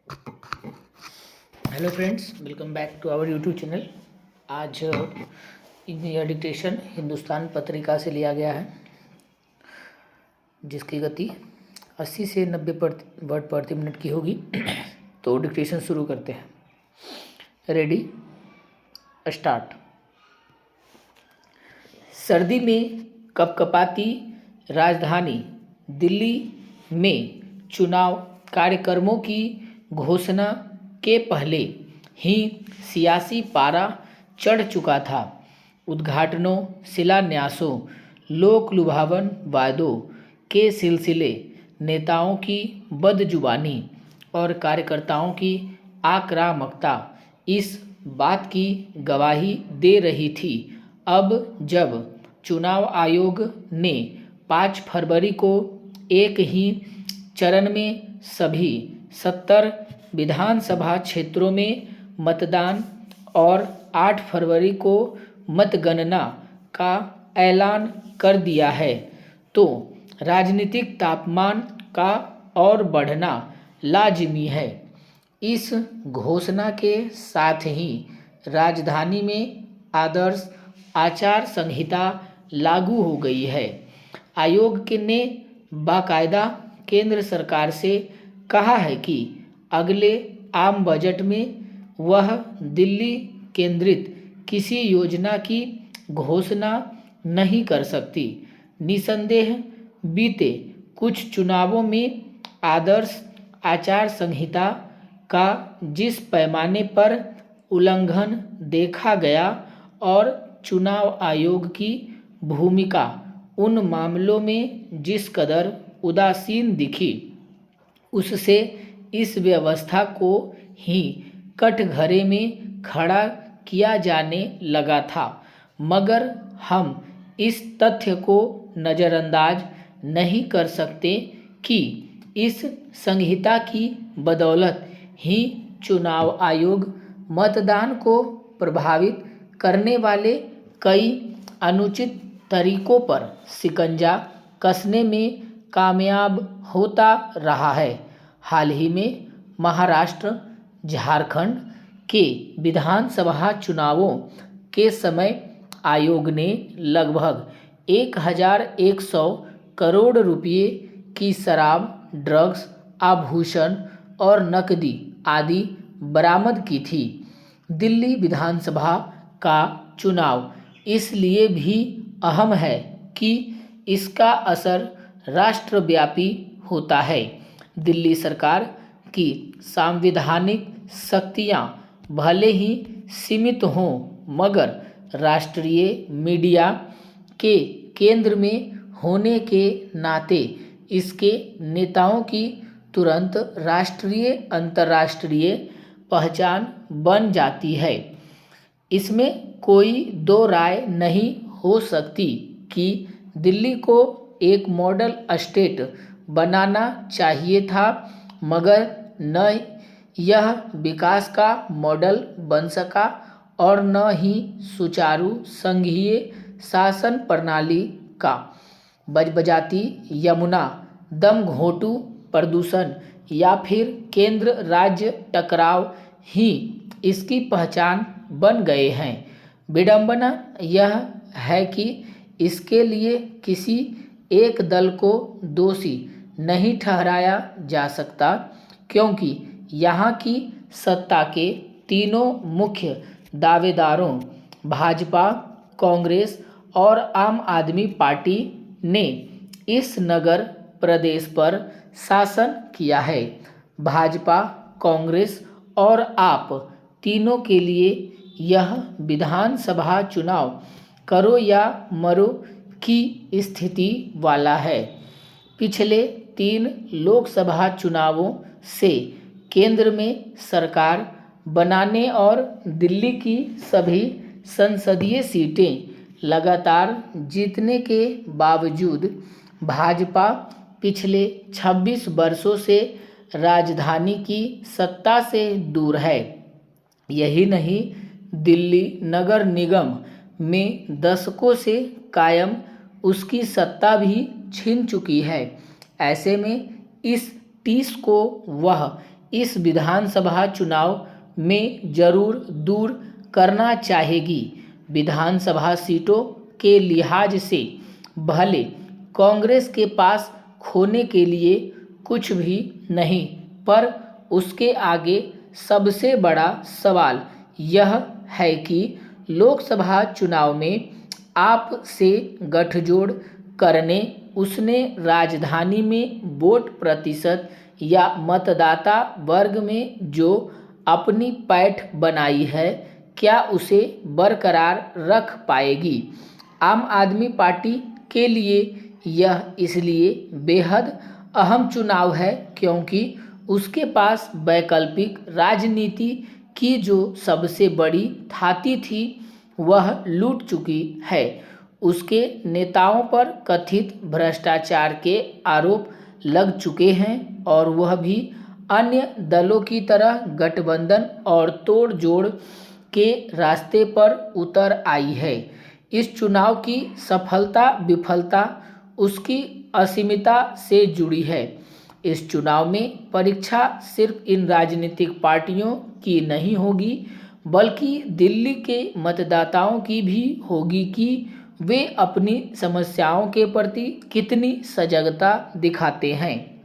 Hello friends, welcome back to our YouTube channel. आज यह dictation Hindustan पत्रिका से लिया गया है, जिसकी गति 80 से 90 वर्ड प्रति मिनट की होगी। तो डिक्टेशन शुरू करते हैं। Ready, start. सर्दी में कपकपाती राजधानी दिल्ली में चुनाव कार्यक्रमों की घोषणा के पहले ही सियासी पारा चढ़ चुका था। उद्घाटनों, शिलान्यासों, लोक लुभावन वादों के सिलसिले, नेताओं की बदजुबानी और कार्यकर्ताओं की आक्रामकता इस बात की गवाही दे रही थी। अब जब चुनाव आयोग ने 5 फरवरी को एक ही चरण में सभी 70 विधानसभा क्षेत्रों में मतदान और 8 फरवरी को मतगणना का ऐलान कर दिया है, तो राजनीतिक तापमान का और बढ़ना लाजिमी है। इस घोषणा के साथ ही राजधानी में आदर्श आचार संहिता लागू हो गई है। आयोग ने बाकायदा केंद्र सरकार से कहा है कि अगले आम बजट में वह दिल्ली केंद्रित किसी योजना की घोषणा नहीं कर सकती। निसंदेह बीते कुछ चुनावों में आदर्श आचार संहिता का जिस पैमाने पर उल्लंघन देखा गया और चुनाव आयोग की भूमिका उन मामलों में जिस कदर उदासीन दिखी, उससे इस व्यवस्था को ही कटघरे में खड़ा किया जाने लगा था। मगर हम इस तथ्य को नज़रअंदाज नहीं कर सकते कि इस संहिता की बदौलत ही चुनाव आयोग मतदान को प्रभावित करने वाले कई अनुचित तरीकों पर शिकंजा कसने में कामयाब होता रहा है। हाल ही में महाराष्ट्र, झारखंड के विधानसभा चुनावों के समय आयोग ने लगभग 1100 करोड़ रुपये की शराब, ड्रग्स, आभूषण और नकदी आदि बरामद की थी। दिल्ली विधानसभा का चुनाव इसलिए भी अहम है कि इसका असर राष्ट्रव्यापी होता है। दिल्ली सरकार की संवैधानिक शक्तियां भले ही सीमित हों, मगर राष्ट्रीय मीडिया के केंद्र में होने के नाते इसके नेताओं की तुरंत राष्ट्रीय अंतर्राष्ट्रीय पहचान बन जाती है। इसमें कोई दो राय नहीं हो सकती कि दिल्ली को एक मॉडल स्टेट बनाना चाहिए था, मगर न यह विकास का मॉडल बन सका और न ही सुचारू संघीय शासन प्रणाली का। बजबजाती यमुना, दम घोंटू प्रदूषण या फिर केंद्र राज्य टकराव ही इसकी पहचान बन गए हैं। विडंबना यह है कि इसके लिए किसी एक दल को दोषी नहीं ठहराया जा सकता, क्योंकि यहाँ की सत्ता के तीनों मुख्य दावेदारों भाजपा, कांग्रेस और आम आदमी पार्टी ने इस नगर प्रदेश पर शासन किया है। भाजपा, कांग्रेस और आप तीनों के लिए यह विधानसभा चुनाव करो या मरो की स्थिति वाला है। पिछले 3 लोकसभा चुनावों से केंद्र में सरकार बनाने और दिल्ली की सभी संसदीय सीटें लगातार जीतने के बावजूद भाजपा पिछले 26 वर्षों से राजधानी की सत्ता से दूर है। यही नहीं, दिल्ली नगर निगम में दशकों से कायम उसकी सत्ता भी छिन चुकी है। ऐसे में इस 30 को वह इस विधानसभा चुनाव में जरूर दूर करना चाहेगी। विधानसभा सीटों के लिहाज से भले कांग्रेस के पास खोने के लिए कुछ भी नहीं, पर उसके आगे सबसे बड़ा सवाल यह है कि लोकसभा चुनाव में आप से गठजोड़ करने उसने राजधानी में वोट प्रतिशत या मतदाता वर्ग में जो अपनी पैठ बनाई है, क्या उसे बरकरार रख पाएगी। आम आदमी पार्टी के लिए यह इसलिए बेहद अहम चुनाव है क्योंकि उसके पास वैकल्पिक राजनीति की जो सबसे बड़ी थाती थी वह लूट चुकी है। उसके नेताओं पर कथित भ्रष्टाचार के आरोप लग चुके हैं और वह भी अन्य दलों की तरह गठबंधन और तोड़ जोड़ के रास्ते पर उतर आई है। इस चुनाव की सफलता विफलता उसकी असीमितता से जुड़ी है। इस चुनाव में परीक्षा सिर्फ इन राजनीतिक पार्टियों की नहीं होगी बल्कि दिल्ली के मतदाताओं की भी होगी कि वे अपनी समस्याओं के प्रति कितनी सजगता दिखाते हैं।